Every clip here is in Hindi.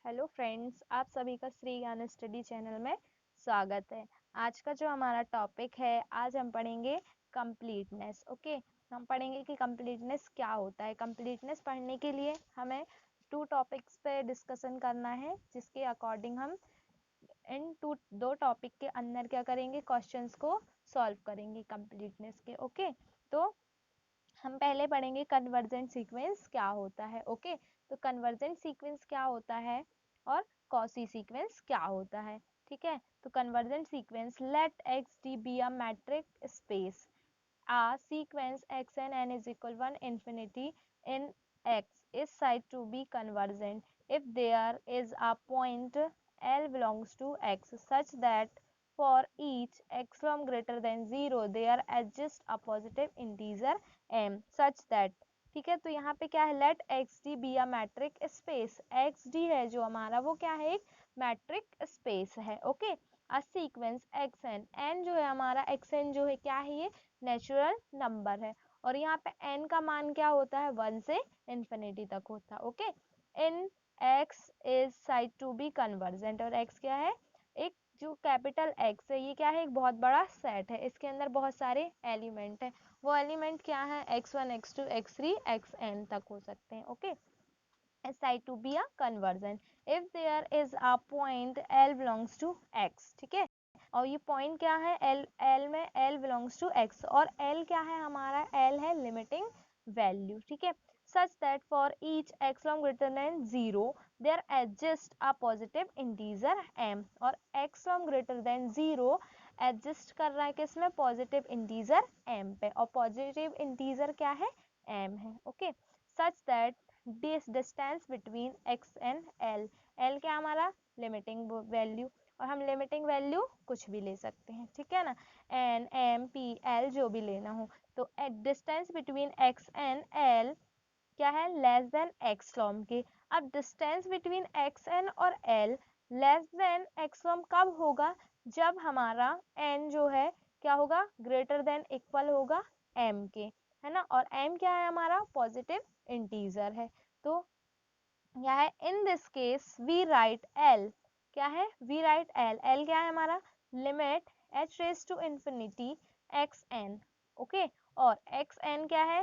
हेलो फ्रेंड्स, आप सभी का श्री ज्ञान स्टडी चैनल में स्वागत है। आज का जो हमारा टॉपिक है, आज हम पढ़ेंगे कंप्लीटनेस। ओके, हम पढ़ेंगे कि कंप्लीटनेस क्या होता है। कंप्लीटनेस पढ़ने के लिए हमें टू टॉपिक्स पे डिस्कशन करना है, जिसके अकॉर्डिंग हम इन दो टॉपिक के अंदर क्या करेंगे, क्वेश्चंस को सॉल्व करेंगे कंप्लीटनेस के। ओके, तो हम पहले पढ़ेंगे कन्वर्जेंट सीक्वेंस क्या होता है। ओके, तो कन्वर्जेंट सीक्वेंस क्या होता है और कॉची सीक्वेंस क्या होता है। ठीक है, तो convergent sequence, let X D be a metric space a sequence x and n is equal 1 infinity in x is said to be convergent if there is a point L belongs to x such that for each x from greater than 0 there exists a positive integer m such that। ठीक है, तो यहाँ पे क्या है, let X D be a metric space. X D है जो हमारा, वो क्या है, एक मैट्रिक स्पेस है। Okay, a sequence X N, N जो है हमारा, एक्स एन जो है क्या है, ये नेचुरल नंबर है। और यहाँ पे n का मान क्या होता है, 1 से इन्फिनिटी तक होता है। Okay, in x is said to be convergent, और x क्या है, एक जो कैपिटल X है, ये क्या है, एक बहुत बड़ा सेट है, इसके अंदर बहुत सारे एलिमेंट है। वो एलिमेंट क्या है, x1 x2 x3 xn तक हो सकते हैं। Okay, is said to be a convergent if there is a point L belongs to x। ठीक है, और ये पॉइंट क्या है, L में L belongs to x, और L क्या है हमारा, L है लिमिटिंग वैल्यू। ठीक है, such that for each x from greater than 0 there exists a positive integer m, और x from greater than 0 exist कर रहा है किसमें, पॉजिटिव इंटीजर m पे, और पॉजिटिव इंटीजर क्या है, m है। Okay, such that this distance between x and l, l क्या हमारा, लिमिटिंग वैल्यू, और हम लिमिटिंग वैल्यू कुछ भी ले सकते हैं। ठीक है ना, एन एम पी एल जो भी लेना हो, तो distance between x and l क्या है, लेस देन एक्स फ्रॉम के। अब डिस्टेंस बिटवीन एक्स एन और L less than x from कब होगा, जब हमारा एन जो है क्या होगा, ग्रेटर देन इक्वल होगा एम के, है ना, और एम क्या है हमारा, पॉजिटिव इंटीजर है। तो क्या है, in this case we write L, क्या है, वी राइट एल, एल क्या है हमारा, limit H raise to infinity X N. Okay, और एक्स एन क्या है,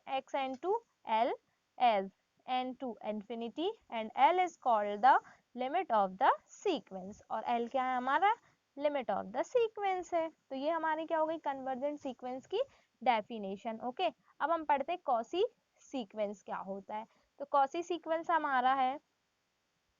X N to L as N to infinity, and L is called the limit of the sequence, और एल क्या है हमारा, लिमिट ऑफ द सीक्वेंस है। तो ये हमारी क्या हो गई, कन्वर्जेंट सीक्वेंस की डेफिनेशन। ओके, अब हम पढ़ते हैं कॉची सीक्वेंस क्या होता है। तो कॉची सीक्वेंस हमारा है,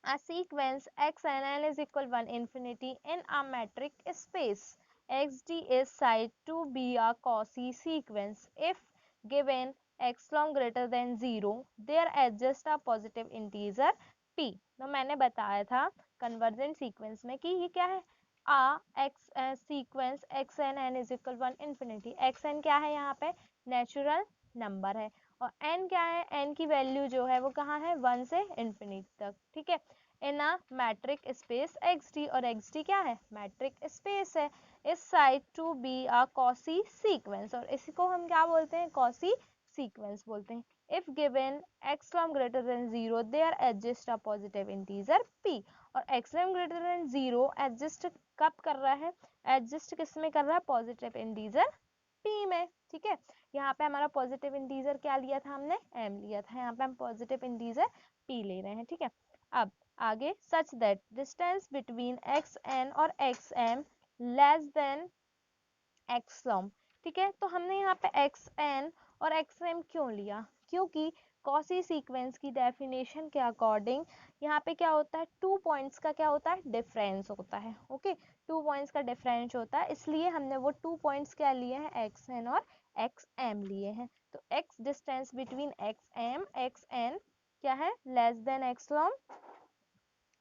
a sequence x and n is equal 1 infinity in a metric space xd is said to be a Cauchy sequence if given x long greater than 0 there exists a positive integer p। तो मैंने बताया था कन्वर्जेंट सीक्वेंस में कि ये क्या है, a x sequence x n n is equal 1 infinity, x n क्या है यहाँ पे, नेचुरल नंबर है, और n क्या है, n की वैल्यू जो है वो कहाँ है, 1 से इन्फिनिटी तक। ठीक है, in a metric space XD, और XD क्या है, मैट्रिक स्पेस है, is said to be a Cauchy sequence, और इसी को हम क्या बोलते हैं, कॉची सीक्वेंस बोलते हैं। If given x from greater than 0 there exist a positive integer p, और x from greater than 0 exist कब कर रहा है, एग्जिस्ट किस में कर रहा है, पॉजिटिव इंटीजर p में। ठीक है, यहाँ पे हमारा पॉजिटिव इंटीजर क्या लिया था हमने, m लिया था, यहाँ पे हम पॉजिटिव इंटीजर p ले रहे हैं। ठीक है, अब आगे, such that distance between x N और x M less than x from. ठीक है, तो हमने यहाँ पे एक्स एन और एक्स एम क्यों लिया, क्योंकि कॉची सीक्वेंस की डेफिनेशन के अकॉर्डिंग यहाँ पे क्या होता है, टू पॉइंट्स का क्या होता है, डिफरेंस होता है। ओके, टू पॉइंट्स का डिफरेंस होता है, इसलिए हमने वो टू पॉइंट्स क्या लिए हैं, एक्स एन और एक्स एम लिए हैं। तो X distance between X M X N क्या है, लेस देन एक्स फ्रॉम।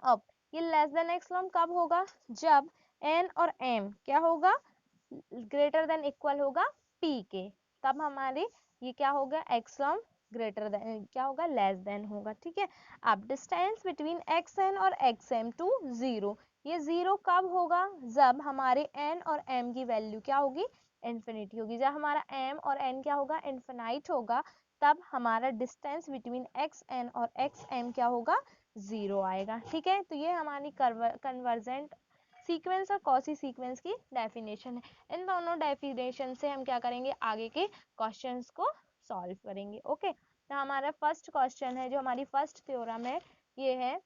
अब ये लेस देन एक्स फ्रॉम कब होगा, जब एन और एम क्या होगा, ग्रेटर देन इक्वल होगा पी के, तब हमारे ये क्या होगा, एक्स फ्रॉम ग्रेटर देन क्या होगा, लेस देन होगा। ठीक है, अब डिस्टेंस बिटवीन एक्स एन और एक्स एम टू 0, ये 0 कब होगा, जब हमारे एन और एम की वैल्यू क्या होगी, इन्फिनिटी होगी। जब हमारा एम और एन क्या होगा, इन्फिनाइट होगा, तब हमारा डिस्टेंस बिटवीन एक्स एन और एक्स एम क्या होगा, 0 आएगा। ठीक है, तो ये हमारी कन्वर्जेंट सीक्वेंस और कॉची सीक्वेंस की डेफिनेशन है। इन दोनों डेफिनेशन से हम क्या करेंगे, आगे के क्वेश्चंस को सॉल्व करेंगे। ओके, तो हमारा फर्स्ट क्वेश्चन है, जो हमारी फर्स्ट थ्योरम है, ये है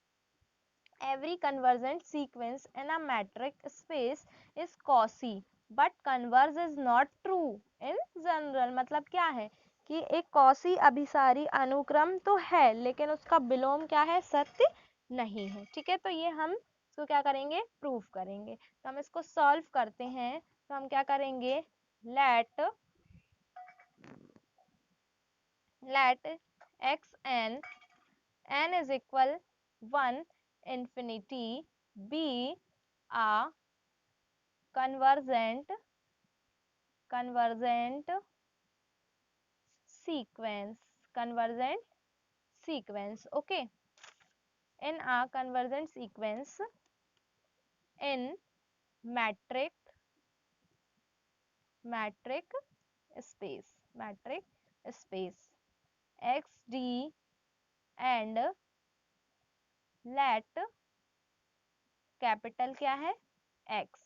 every convergent sequence in a metric space is Cauchy but converge is not true in general। मतलब क्या है कि एक कॉसी अभिसारी अनुक्रम तो है लेकिन उसका विलोम क्या है, सत्य नहीं है। ठीक है, तो ये हम इसको क्या करेंगे, प्रूफ करेंगे। तो हम इसको सॉल्व करते हैं, तो हम क्या करेंगे, late x n is equal 1 infinity be a convergent sequence okay, in a convergent sequence in metric space xd and let capital क्या है, x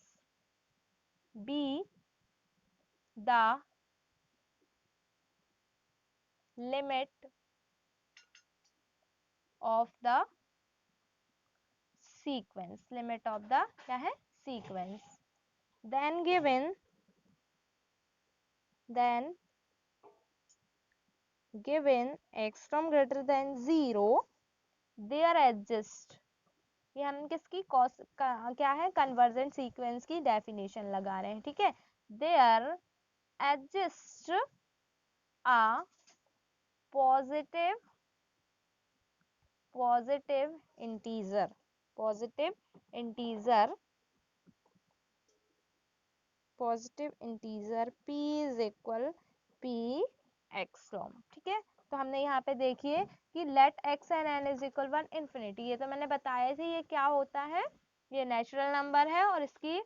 be the limit of the sequence, क्या है, sequence, then given x from greater than 0 there exists, ये हम किसकी क्या है, कन्वर्जेंट सीक्वेंस की डेफिनेशन लगा रहे हैं। ठीक है, there exists a positive integer p is equal p x। ठीक है, तो हमने यहाँ पे देखिए कि let x and n is equal 1 infinity, ये तो मैंने बताया थी ये क्या होता है, ये नेचुरल नंबर है और इसकी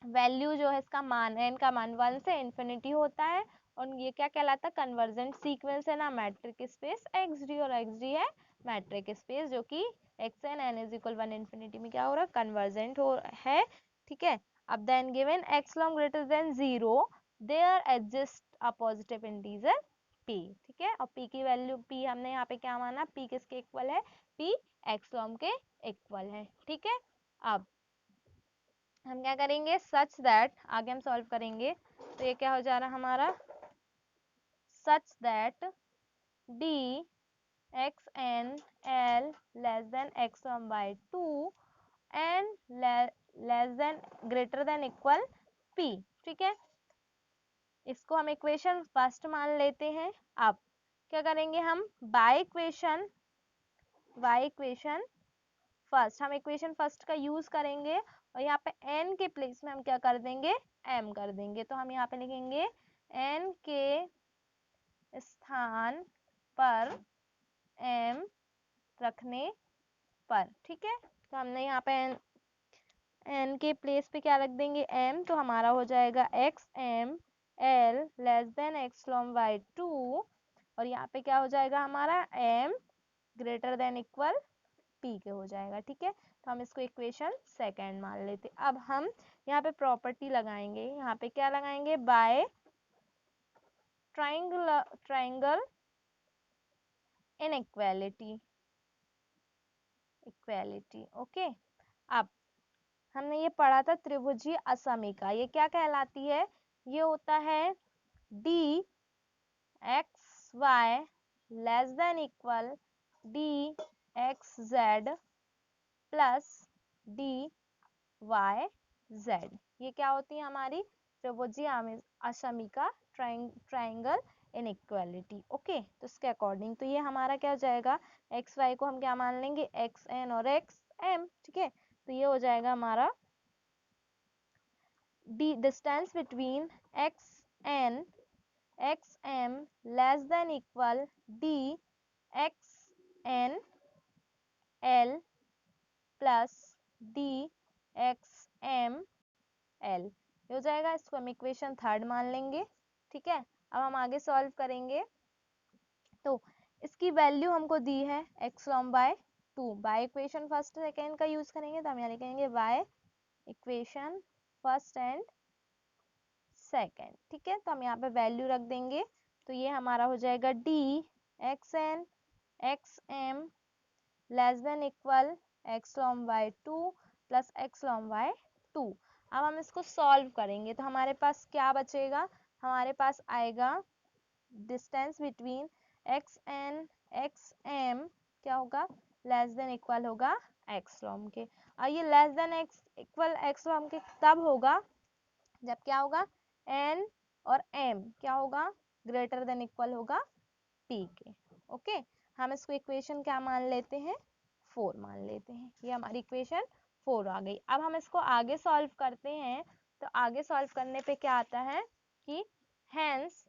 वैल्यू जो है, इसका मान n का मान 1 से इन्फिनिटी होता है और ये क्या कहलाता है, कन्वर्जेंट सीक्वेंस है ना, मैट्रिक स्पेस xd, और xd है मैट्रिक स्पेस जो कि x and n is equal 1 infinity में क्या हो रहा है, कन्वर्जेंट है। ठीक है, अब then given x long greater than 0 there exist a positive integer p। ठीक है, और p की वैल्यू, p हमने यहाँ पे क्या माना, p किसके इक्वल है, p x लॉन्ग के इक्वल है। ठीक है, अब हम क्या करेंगे, सच दैट, आगे हम सॉल्व करेंगे, तो ये क्या हो जा रहा है हमारा, such that d x n l less than x one by 2 and less than greater than equal p। ठीक है, इसको हम इक्वेशन फर्स्ट मान लेते हैं। अब क्या करेंगे हम, बाय इक्वेशन फर्स्ट, हम इक्वेशन फर्स्ट का यूज करेंगे और यहाँ पे n के प्लेस में हम क्या कर देंगे, m कर देंगे। तो हम यहाँ पे लिखेंगे n के स्थान पर m रखने पर। ठीक है, तो हमने यहाँ पे n के प्लेस पे क्या रख देंगे, m, तो हमारा हो जाएगा x m l less than x long by 2 और यहाँ पे क्या हो जाएगा हमारा, m greater than equal p के हो जाएगा। ठीक है, तो हम इसको इक्वेशन सेकंड मान लेते। अब हम यहाँ पे प्रॉपर्टी लगाएंगे, यहाँ पे क्या लगाएंगे, बाय ट्राइंगल इनइक्वालिटी ओके। अब हमने ये पढ़ा था त्रिभुजीय असमीका, ये क्या कहलाती है, ये होता है d x y less than equal d x z plus d y z। ये क्या होती है हमारी त्रिभुजीय असमीका, ट्राइंगल इनइक्वालिटी। ओके, तो इसके अकॉर्डिंग तो ये हमारा क्या हो जाएगा, एक्स वाई को हम क्या मान लेंगे, एक्स एन और एक्स एम। ठीक है, तो ये हो जाएगा हमारा D distance between x N X M less than equal D X N L plus D X M L हो जाएगा। इसको हम इक्वेशन थर्ड मान लेंगे। ठीक है, अब हम आगे सॉल्व करेंगे, तो इसकी वैल्यू हमको दी है एक्स लॉम by 2 by equation first second का यूज करेंगे तो हम यहाँ लिखेंगे by equation first and second. ठीक है, तो हम यहाँ पे वैल्यू रख देंगे, तो ये हमारा हो जाएगा D X N X M less than equal X लॉम वाई 2 प्लस एक्स लॉम वाई 2। अब हम इसको सॉल्व करेंगे तो हमारे पास क्या बचेगा, हमारे पास आएगा distance between x N X M क्या होगा, लेस देन इक्वल होगा एक्स लॉम के। और ये less than X equal X लॉम के तब होगा जब क्या होगा, एन और एम क्या होगा, ग्रेटर देन इक्वल होगा पी के। ओके, हम इसको इक्वेशन क्या मान लेते हैं, 4 मान लेते हैं। ये हमारी इक्वेशन 4 आ गई। अब हम इसको आगे सॉल्व करते हैं, तो आगे सॉल्व करने पे क्या आता है कि हेंस,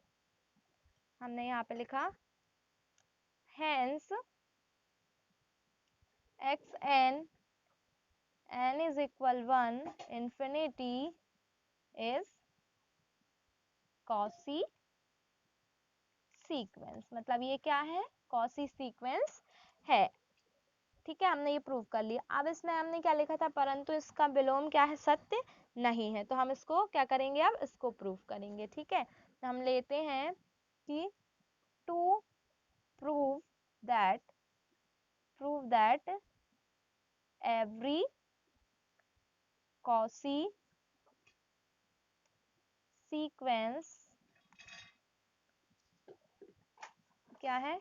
हमने यहाँ पे लिखा hence X N N is equal 1 infinity is Cauchy sequence. मतलब ये क्या है, कॉसी सीक्वेंस है। ठीक है, हमने ये प्रूव कर लिया। अब इसमें हमने क्या लिखा था, परंतु इसका विलोम क्या है, सत्य नहीं है। तो हम इसको क्या करेंगे, अब इसको प्रूव करेंगे। ठीक है, तो हम लेते हैं कि to prove that every Cauchy sequence क्या है,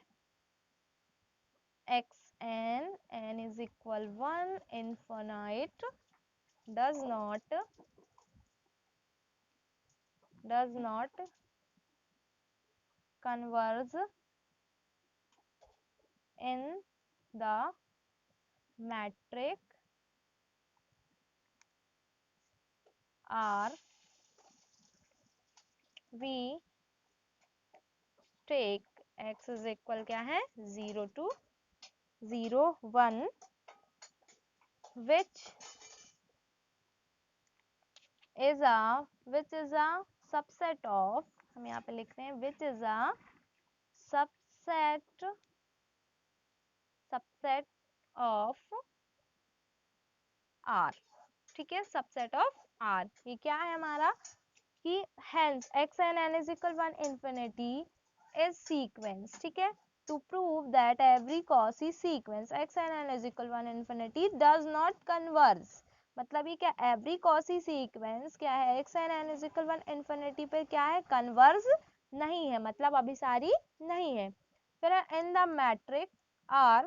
X N N is equal 1 infinite does not converge in the metric R we take x is equal क्या है 0 to 0 1 which is a subset of, हम यहाँ पे लिख रहे हैं which is a subset of R। ठीक है, सबसेट ऑफ R। ये क्या है हमारा कि hence x and n is equal 1 infinity is sequence। ठीक है, to prove that every Cauchy sequence x and n is equal 1 infinity does not converge। मतलब ये क्या, every Cauchy sequence क्या है, x and n is equal 1 infinity पे क्या है, converge नहीं है, मतलब अभिसारी नहीं है। फिर in the matrix R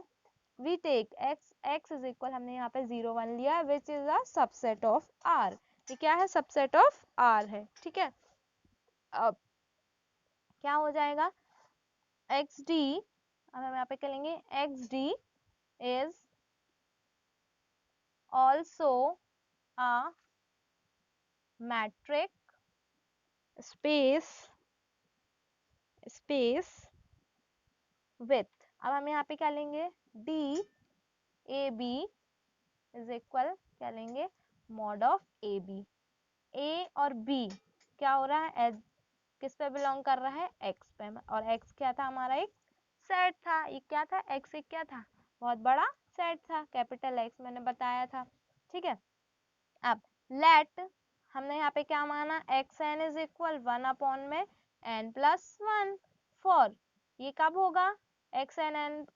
we take x is equal, हमने यहाँ पे 0 1 लिया, which is a subset of R। ये क्या है, सबसेट ऑफ R है। ठीक है, अब क्या हो जाएगा, एक्स डी, अब हम यहाँ पे क्या लेंगे, X D is also a metric space with. अब हम यहाँ पे क्या लेंगे, D A B is equal क्या लेंगे, mod of A B. A और बी क्या हो रहा है, किस पे बिलोंग कर रहा है, एक्स पे। और एक्स क्या था, हमारा एक सेट था। ये क्या था, एक्स एक क्या था, बहुत बड़ा सेट था, कैपिटल एक्स मैंने बताया था। ठीक है, अब लेट, हमने यहाँ पे क्या माना, X N is equal 1 upon में एन प्लस 1 फॉर, ये कब होगा, X N N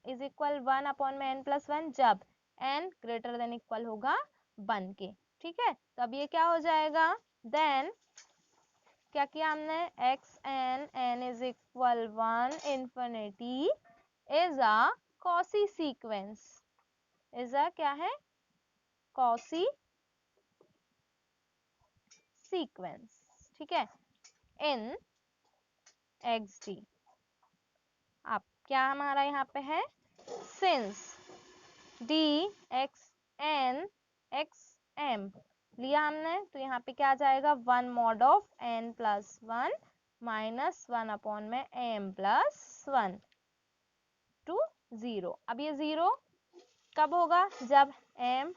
is equal 1 upon में एन प्लस 1 जब एन ग्रेटर देन इक्वल होगा 1 के। ठीक है, तो अब ये क्या हो जाएगा, देन क्या किया हमने, X N N is equal 1 infinity is a Cauchy sequence, is a क्या है, कॉसी सीक्वेंस। ठीक है, इन एक्स डी। अब क्या हमारा यहाँ पे है, since D X N X M लिया हमने, तो यहाँ पे क्या आ जाएगा, 1 mod of N plus 1 minus 1 upon में एम प्लस 1 टू 0। अब ये 0 कब होगा, जब m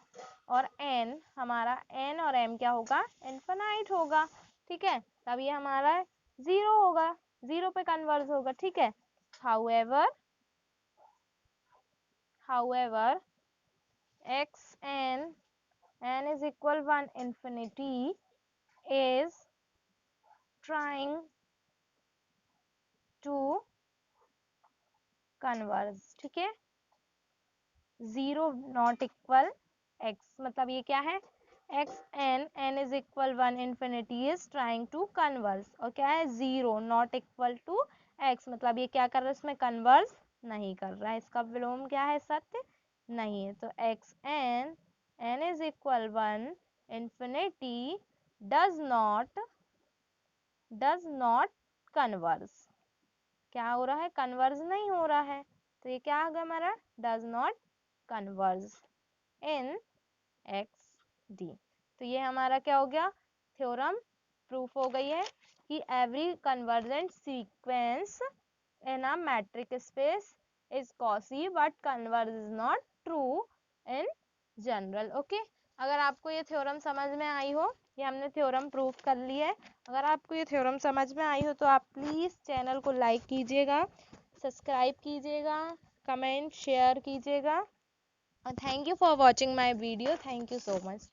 और n, हमारा n और m क्या होगा, इनफिनाइट होगा। ठीक है, तब ये हमारा 0 होगा, 0 पे कन्वर्ज होगा। ठीक है, however however x n is equal 1 infinity is trying to converge, ठीक है। 0 नॉट इक्वल x, मतलब ये क्या है, x n is equal 1 infinity is trying to converge, और क्या है 0 नॉट इक्वल टू x, मतलब ये क्या कर रहा है, इसमें कन्वर्स नहीं कर रहा है, इसका विलोम क्या है, सत्य नहीं है। तो x n is equal 1 infinity does not converse, क्या हो रहा है, कन्वर्ज नहीं हो रहा है। तो ये क्या आ गया हमारा, does not converge in x D. तो ये हमारा क्या हो गया, थ्योरम प्रूफ हो गई है कि every convergent sequence in a metric space is quasi but converge is not true in general. Okay, अगर आपको ये थ्योरम समझ में आई हो, ये हमने थ्योरम प्रूफ कर ली है, अगर आपको ये थ्योरम समझ में आई हो तो आप प्लीज़ चैनल को लाइक कीजिएगा, सब्सक्राइब कीजिएगा, कमेंट शेयर कीजिएगा। Thank you for watching my video, thank you so much.